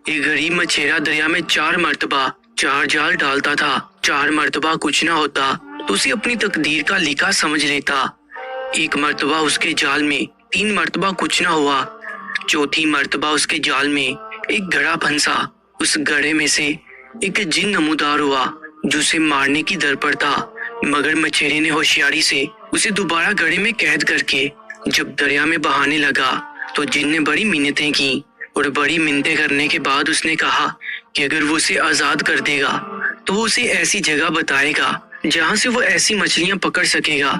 ایک غریب مچھیرا دریا میں 4 مرتبہ 4 جال ڈالتا تھا۔ 4 مرتبہ کچھ نہ ہوتا تو اسے اپنی تقدیر کا لکھا سمجھ لیتا۔ ایک مرتبہ اس کے جال میں 3 مرتبہ کچھ نہ ہوا۔ چوتھی مرتبہ اس کے جال میں ایک گڑھا پھنسا۔ اس گڑھے میں سے ایک جن نمودار ہوا جو اسے مارنے کی در پر تھا، مگر مچھیرے نے ہوشیاری سے اسے دوبارہ گڑھے میں قید کر کے جب دریا میں بہانے لگا تو جن نے بڑی منتیں کی، اور بڑی منتیں کرنے کے بعد اس نے کہا کہ اگر وہ اسے آزاد کر دے گا تو وہ اسے ایسی جگہ بتائے گا جہاں سے وہ ایسی مچھلیاں پکڑ سکے گا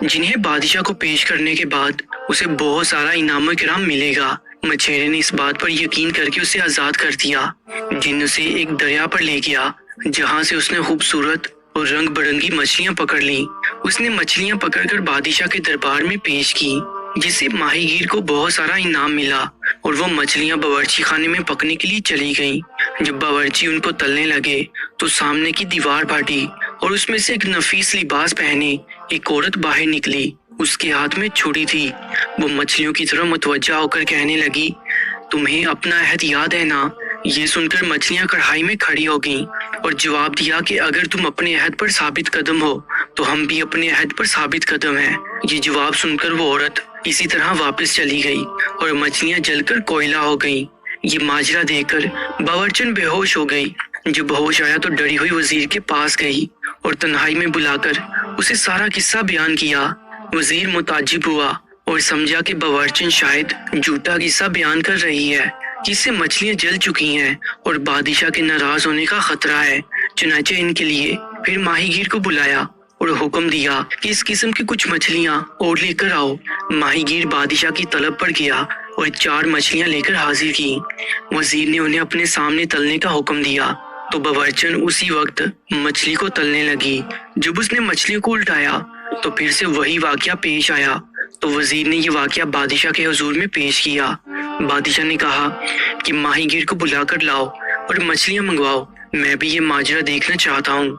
جنہیں بادشاہ کو پیش کرنے کے بعد اسے بہت سارا انعام و اکرام ملے گا۔ مچھیرے نے اس بات پر یقین کر کے اسے آزاد کر دیا۔ جن اسے ایک دریا پر لے گیا جہاں سے اس نے خوبصورت اور رنگ برنگی مچھلیاں پکڑ لیں۔ اس نے مچھلیاں پکڑ کر بادشاہ کے دربار میں پیش کی، جس سے ماہی گیر کو بہت سارا انعام ملا، اور وہ مچھلیاں باورچی خانے میں پکنے کے لیے چلی گئیں۔ جب باورچی ان کو تلنے لگے تو سامنے کی دیوار پھٹی اور اس میں سے ایک نفیس لباس پہنے ایک عورت باہر نکلی۔ اس کے ہاتھ میں چھری تھی۔ وہ مچھلیوں کی طرف متوجہ ہو کر کہنے لگی، تمہیں اپنا عہد یاد ہے نا؟ یہ سن کر مچھلیاں کڑھائی میں کھڑی ہو گئیں اور جواب دیا کہ اگر تم اپنے عہد پر ثابت قدم ہو تو ہم بھی اپنے عہد پر ثابت قدم ہیں۔ یہ جواب سن کر وہ عورت اسی طرح واپس چلی گئی اور مچھلیاں جل کر کوئلہ ہو گئیں۔ یہ ماجرا دیکھ کر باورچن بے ہوش ہو گئی۔ جب ہوش آیا تو ڈری ہوئی وزیر کے پاس گئی اور تنہائی میں بلا کر اسے سارا قصہ بیان کیا۔ وزیر متعجب ہوا اور سمجھا کہ باورچن شاید جھوٹا قصہ بیان کر رہی ہے، جس سے مچھلیاں جل چکی ہیں اور بادشاہ کے ناراض ہونے کا خطرہ ہے۔ چنانچہ ان کے لیے پھر ماہی گیر کو بلایا اور حکم دیا کہ اس قسم کی کچھ مچھلیاں اور لے کر آؤ۔ ماہی گیر بادشاہ کی طلب پر گیا اور 4 مچھلیاں لے کر حاضر کی۔ وزیر نے انہیں اپنے سامنے تلنے کا حکم دیا تو باورچن اسی وقت مچھلی کو تلنے لگی۔ جب اس نے مچھلیوں کو الٹایا تو پھر سے وہی واقعہ پیش آیا، تو وزیر نے یہ واقعہ بادشاہ کے حضور میں پیش کیا۔ بادشاہ نے کہا کہ ماہی گیر کو بلا کر لاؤ اور مچھلیاں منگواؤ، میں بھی یہ ماجرا دیکھنا چاہتا ہوں۔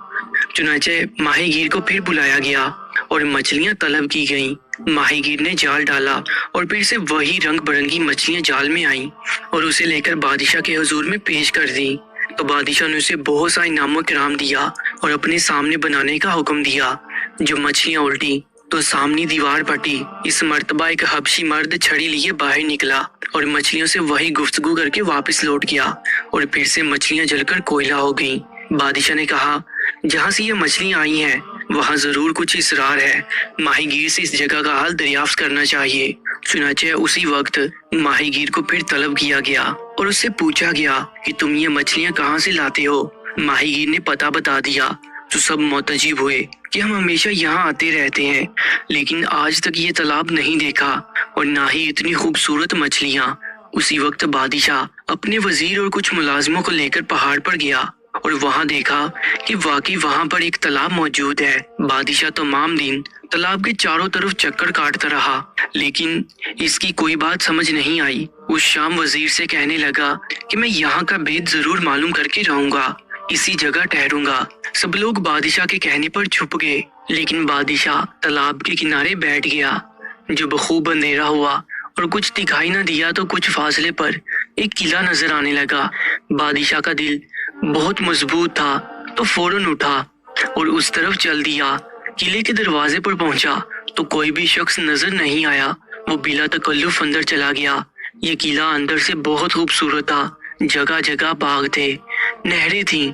چنانچہ ماہی گیر کو پھر بلایا گیا اور مچھلیاں طلب کی گئیں۔ ماہی گیر نے جال ڈالا اور پھر سے وہی رنگ برنگی مچھلیاں جال میں آئیں اور اسے لے کر بادشاہ کے حضور میں پیش کر دیں۔ تو بادشاہ نے اسے بہت سا انعام و کرام دیا اور اپنے سامنے بنانے کا حکم دیا۔ جو مچھلیاں الٹی تو سامنے دیوار پھٹی۔ اس مرتبہ ایک حبشی مرد چھڑی لیے باہر نکلا اور مچھلیوں سے وہی گفتگو کر کے واپس لوٹ گیا، اور پھر سے مچھلیاں جل کر کوئلہ ہو گئیں۔ بادشاہ نے کہا، جہاں سے یہ مچھلیاں آئی ہیں وہاں ضرور کچھ اسرار ہے، ماہی گیر سے اس جگہ کا حال دریافت کرنا چاہیے۔ چنانچہ اسی وقت ماہی گیر کو پھر طلب کیا گیا اور اس سے پوچھا گیا کہ تم یہ مچھلیاں کہاں سے لاتے ہو؟ ماہی گیر نے پتہ بتا دیا تو سب معتجب ہوئے کہ ہم ہمیشہ یہاں آتے رہتے ہیں، لیکن آج تک یہ تالاب نہیں دیکھا اور نہ ہی اتنی خوبصورت مچھلیاں۔ اسی وقت بادشاہ اپنے وزیر اور کچھ ملازموں کو لے کر پہاڑ پر گیا اور وہاں دیکھا کہ واقعی وہاں پر ایک تالاب موجود ہے۔ بادشاہ تمام دن تالاب کے چاروں طرف چکر کاٹتا رہا، لیکن اس کی کوئی بات سمجھ نہیں آئی۔ اس شام وزیر سے کہنے لگا کہ میں یہاں کا بھید ضرور معلوم کر کے رہوں گا، اسی جگہ ٹھہروں گا۔ سب لوگ بادشاہ کے کہنے پر چھپ گئے، لیکن بادشاہ تالاب کے کنارے بیٹھ گیا۔ جب خوب اندھیرا ہوا اور کچھ دکھائی نہ دیا تو کچھ فاصلے پر ایک قلعہ نظر آنے لگا۔ بادشاہ کا دل بہت مضبوط تھا تو فوراً اٹھا اور اس طرف چل دیا۔ قلعے کے دروازے پر پہنچا تو کوئی بھی شخص نظر نہیں آیا۔ وہ بلا تکلف اندر چلا گیا۔ یہ قلعہ اندر سے بہت خوبصورت تھا۔ جگہ جگہ باغ تھے، نہریں تھیں،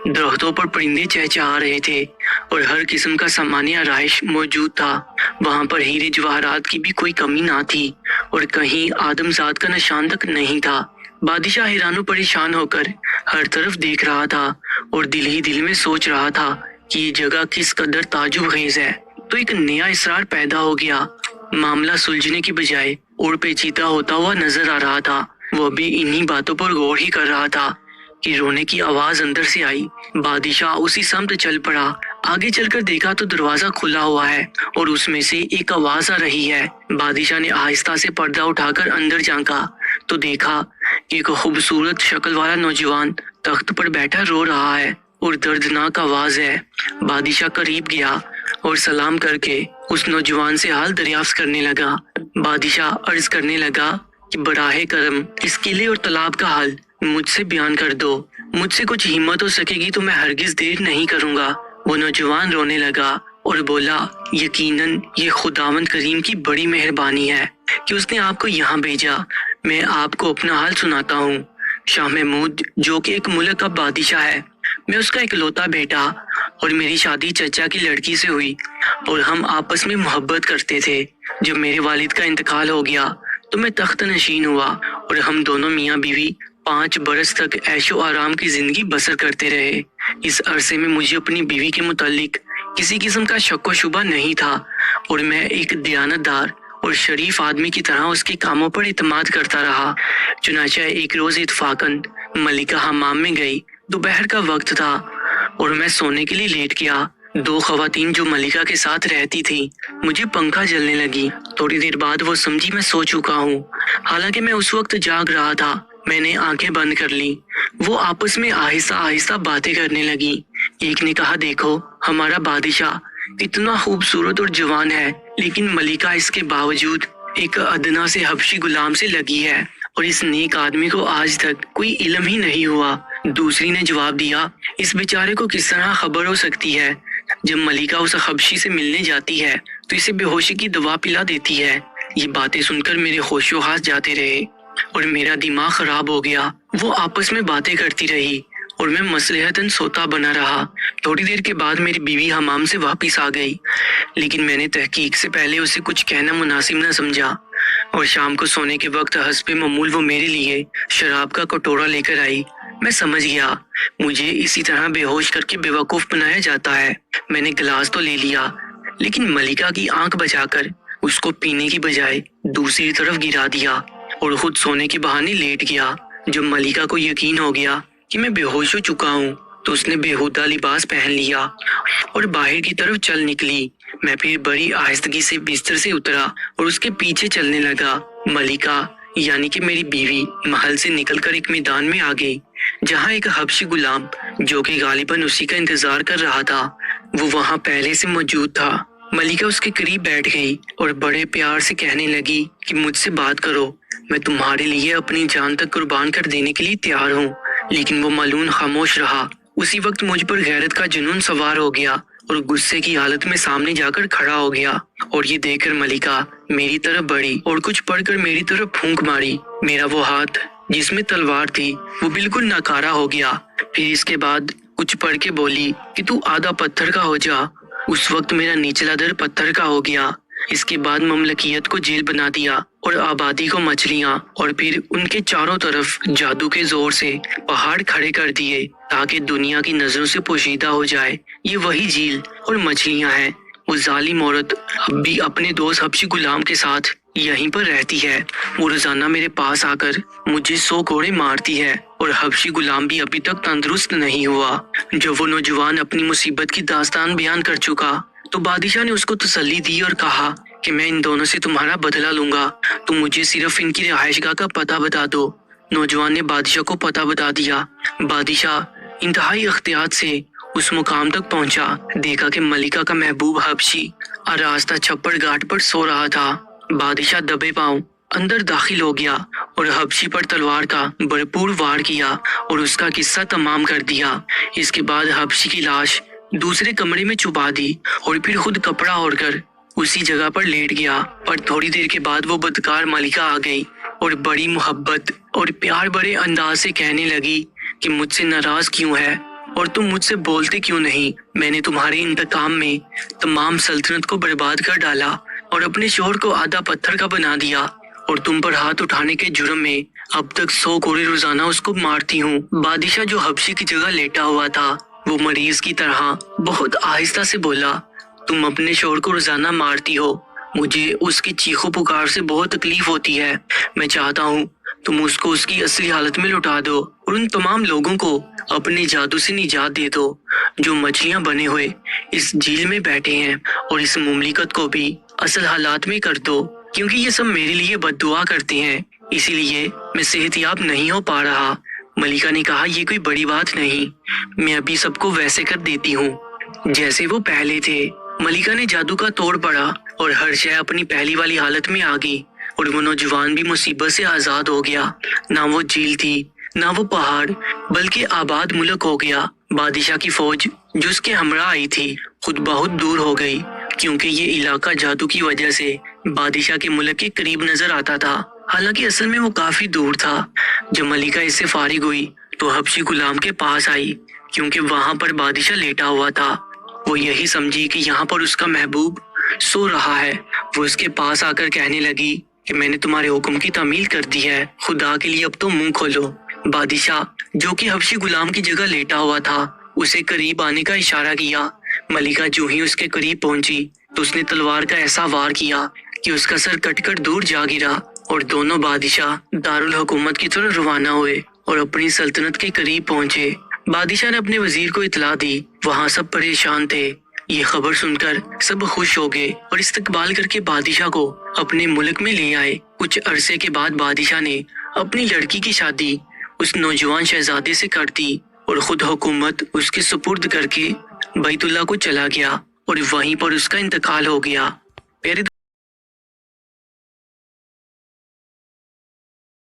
درختوں پر پرندے چہچہا رہے تھے اور ہر قسم کا سامان آرائش موجود تھا۔ وہاں پر ہیرے جواہرات کی بھی کوئی کمی نہ تھی اور کہیں آدم ذات کا نشان تک نہیں تھا۔ بادشاہ حیران و پریشان ہو کر ہر طرف دیکھ رہا تھا اور دل ہی دل میں سوچ رہا تھا کہ یہ جگہ کس قدر تعجب خیز ہے۔ تو ایک نیا اسرار پیدا ہو گیا۔ معاملہ سلجھنے کی بجائے اور پیچیدہ ہوتا ہوا نظر آ رہا تھا۔ وہ بھی انہی باتوں پر غور ہی کر رہا تھا کہ رونے کی آواز اندر سے آئی۔ بادشاہ اسی سمت چل پڑا۔ آگے چل کر دیکھا تو دروازہ کھلا ہوا ہے اور اس میں سے ایک آواز آ رہی ہے۔ بادشاہ نے آہستہ سے پردہ اٹھا کر اندر جھانکا تو دیکھا ایک خوبصورت شکل والا نوجوان تخت پر بیٹھا رو رہا ہے اور دردناک آواز ہے۔ بادشاہ قریب گیا اور سلام کر کے اس نوجوان سے حال دریافت کرنے لگا۔ بادشاہ عرض کرنے لگا کہ براہ کرم اس قلعے اور تالاب کا حال مجھ سے بیان کر دو، مجھ سے کچھ ہمت ہو سکے گی تو میں ہرگز دیر نہیں کروں گا۔ وہ نوجوان رونے لگا اور بولا، یقیناً یہ خداوند کریم کی بڑی مہربانی ہے کہ اس نے آپ کو یہاں بھیجا۔ میں آپ کو اپنا حال سناتا ہوں۔ شاہ محمود جو کہ ایک ملک کا بادشاہ ہے، میں اس کا اکلوتا بیٹا، اور میری شادی چچا کی لڑکی سے ہوئی اور ہم آپس میں محبت کرتے تھے۔ جب میرے والد کا انتقال ہو گیا تو میں تخت نشین ہوا اور ہم دونوں میاں بیوی 5 برس تک عیش و آرام کی زندگی بسر کرتے رہے۔ اس عرصے میں مجھے اپنی بیوی کے متعلق کسی قسم کا شک و شبہ نہیں تھا اور میں ایک دیانت دار اور شریف آدمی کی طرح اس کے کاموں پر اعتماد کرتا رہا۔ چنانچہ ایک روز اتفاقاً ملکہ حمام میں گئی۔ دوپہر کا وقت تھا اور میں سونے کے لیے لیٹ گیا۔ 2 خواتین جو ملکہ کے ساتھ رہتی تھیں مجھے پنکھا جلنے لگی۔ تھوڑی دیر بعد وہ سمجھی میں سو چکا ہوں، حالانکہ میں اس وقت جاگ رہا تھا۔ میں نے آنکھیں بند کر لی۔ وہ آپس میں آہستہ آہستہ باتیں کرنے لگی۔ ایک نے کہا، دیکھو ہمارا بادشاہ اتنا خوبصورت اور جوان ہے، لیکن ملکہ اس کے باوجود ایک ادنا سے حبشی غلام سے لگی ہے اور اس نیک آدمی کو آج تک کوئی علم ہی نہیں ہوا۔ دوسری نے جواب دیا، اس بیچارے کو کس طرح خبر ہو سکتی ہے؟ جب ملکہ اس حبشی سے ملنے جاتی ہے تو اسے بے ہوشی کی دوا پلا دیتی ہے۔ یہ باتیں سن کر میرے ہوش و حواس جاتے رہے اور میرا دماغ خراب ہو گیا۔ وہ آپس میں باتیں کرتی رہی اور میں مصلحتاً سوتا بنا رہا۔ تھوڑی دیر کے بعد میری بیوی حمام سے واپس آ گئی، لیکن میں نے تحقیق سے پہلے اسے کچھ کہنا مناسب نہ سمجھا، اور شام کو سونے کے وقت حسب معمول وہ میرے لیے شراب کا کٹورا لے کر آئی۔ میں سمجھ گیا مجھے اسی طرح بے ہوش کر کے بیوقوف بنایا جاتا ہے۔ میں نے گلاس تو لے لیا، لیکن ملکہ کی آنکھ بچا کر اس کو پینے کی بجائے دوسری طرف گرا دیا اور خود سونے کے بہانے لیٹ گیا۔ جب ملکہ کو یقین ہو گیا کہ میں بے ہوش ہو چکا ہوں تو اس نے بےہودہ لباس پہن لیا اور باہر کی طرف چل نکلی۔ میں پھر بڑی آہستگی سے بستر سے اترا اور اس کے پیچھے چلنے لگا۔ ملکہ یعنی کہ میری بیوی محل سے نکل کر ایک میدان میں آ گئی جہاں ایک حبشی غلام جو کہ غالباً اسی کا انتظار کر رہا تھا، وہ وہاں پہلے سے موجود تھا۔ ملکہ اس کے قریب بیٹھ گئی اور بڑے پیار سے کہنے لگی کہ مجھ سے بات کرو، میں تمہارے لیے اپنی جان تک قربان کر دینے کے لیے تیار ہوں۔ لیکن وہ ملعون خاموش رہا۔ اسی وقت مجھ پر غیرت کا جنون سوار ہو گیا اور غصے کی حالت میں سامنے جا کر کھڑا ہو گیا، اور یہ دیکھ کر ملکہ میری طرف بڑھی اور کچھ پڑھ کر میری طرف پھونک ماری۔ میرا وہ ہاتھ جس میں تلوار تھی وہ بالکل ناکارہ ہو گیا۔ پھر اس کے بعد کچھ پڑھ کے بولی کہ تو آدھا پتھر کا ہو جا۔ اس وقت میرا نچلا در پتھر کا ہو گیا۔ اس کے بعد مملکیت کو جیل بنا دیا اور آبادی کو مچھلیاں، اور پھر ان کے چاروں طرف جادو کے زور سے پہاڑ کھڑے کر دیے تاکہ دنیا کی نظروں سے پوشیدہ ہو جائے۔ یہ وہی جھیل اور مچھلیاں ہیں۔ وہ ظالم عورت اب بھی اپنے دوست حبشی غلام کے ساتھ یہیں پر رہتی ہے۔ وہ روزانہ میرے پاس آ کر مجھے 100 کوڑے مارتی ہے، اور حبشی غلام بھی ابھی تک تندرست نہیں ہوا۔ جب وہ نوجوان اپنی مصیبت کی داستان بیان کر چکا تو بادشاہ نے اس کو تسلی دی اور کہا کہ میں ان دونوں سے تمہارا بدلہ لوں گا، تم مجھے صرف ان کی رہائش گاہ کا پتہ بتا دو۔ نوجوان نے بادشاہ کو پتہ بتا دیا۔ بادشاہ انتہائی احتیاط سے اس مقام تک پہنچا، دیکھا کہ ملکہ کا محبوب حبشی آراستہ چھپڑ گھاٹ پر سو رہا تھا۔ بادشاہ دبے پاؤں اندر داخل ہو گیا اور حبشی پر تلوار کا بھرپور وار کیا اور اس کا قصہ تمام کر دیا۔ اس کے بعد حبشی کی لاش دوسرے کمرے میں چھپا دی اور پھر خود کپڑا اوڑھ کر اسی جگہ پر لیٹ گیا۔ پر تھوڑی دیر کے بعد وہ بدکار ملکہ آ گئی اور بڑی محبت اور پیار بڑے انداز سے کہنے لگی کہ مجھ سے ناراض کیوں ہے اور تم مجھ سے بولتے کیوں نہیں؟ میں نے تمہارے انتقام میں تمام سلطنت کو برباد کر ڈالا اور اپنے شوہر کو آدھا پتھر کا بنا دیا، اور تم پر ہاتھ اٹھانے کے جرم میں اب تک 100 کوڑے روزانہ اس کو مارتی ہوں۔ بادشاہ جو حبشی کی جگہ لیٹا ہوا تھا وہ مریض کی طرح بہت آہستہ سے بولا، تم اپنے شوہر کو روزانہ مارتی ہو، مجھے اس کی چیخو پکار سے بہت تکلیف ہوتی ہے۔ میں چاہتا ہوں تم اس کو اس کی اصلی حالت میں لوٹا دو اور ان تمام لوگوں کو اپنے جادو سے نجات دے دو جو مچھلیاں بنے ہوئے اس جھیل میں بیٹھے ہیں، اور اس مملکت کو بھی اصل حالات میں کر دو، کیونکہ یہ سب میرے لیے بد دعا کرتے ہیں، اسی لیے میں صحت یاب نہیں ہو پا رہا۔ ملکہ نے کہا، یہ کوئی بڑی بات نہیں، میں ابھی سب کو ویسے کر دیتی ہوں جیسے وہ پہلے تھے۔ ملکہ نے جادو کا توڑ پڑا اور ہر شے اپنی پہلی والی حالت میں آ گئی، اور وہ نوجوان بھی مصیبت سے آزاد ہو گیا۔ نہ وہ جھیل تھی، نہ وہ پہاڑ بلکہ آباد ملک ہو گیا۔ بادشاہ کی فوج جو اس کے ہمراہ آئی تھی خود بہت دور ہو گئی، کیونکہ یہ علاقہ جادو کی وجہ سے بادشاہ کے ملک کے قریب نظر آتا تھا، حالانکہ اصل میں وہ کافی دور تھا۔ جب ملکہ اس سے فارغ ہوئی تو حبشی غلام کے پاس آئی، کیونکہ وہاں پر بادشاہ لیٹا ہوا تھا۔ وہ یہی سمجھی کہ یہاں پر اس کا محبوب سو رہا ہے۔ وہ اس کے پاس آ کر کہنے لگی کہ میں نے تمہارے حکم کی تعمیل کر دی ہے، خدا کے لیے اب تو منہ کھولو۔ بادشاہ جو کہ حبشی غلام کی جگہ لیٹا ہوا تھا اسے قریب آنے کا اشارہ کیا۔ ملکہ جو ہی اس کے قریب پہنچی تو اس نے تلوار کا ایسا وار کیا کہ اس کا سر کٹ کر دور جا گرا، اور دونوں بادشاہ دارالحکومت کی طرف روانہ ہوئے اور اپنی سلطنت کے قریب پہنچے۔ بادشاہ نے اپنے وزیر کو اطلاع دی، وہاں سب پریشان تھے۔ یہ خبر سن کر سب خوش ہو گئے اور استقبال کر کے بادشاہ کو اپنے ملک میں لے آئے۔ کچھ عرصے کے بعد بادشاہ نے اپنی لڑکی کی شادی اس نوجوان شہزادے سے کر دی اور خود حکومت اس کے سپرد کر کے بیت اللہ کو چلا گیا، اور وہیں پر اس کا انتقال ہو گیا۔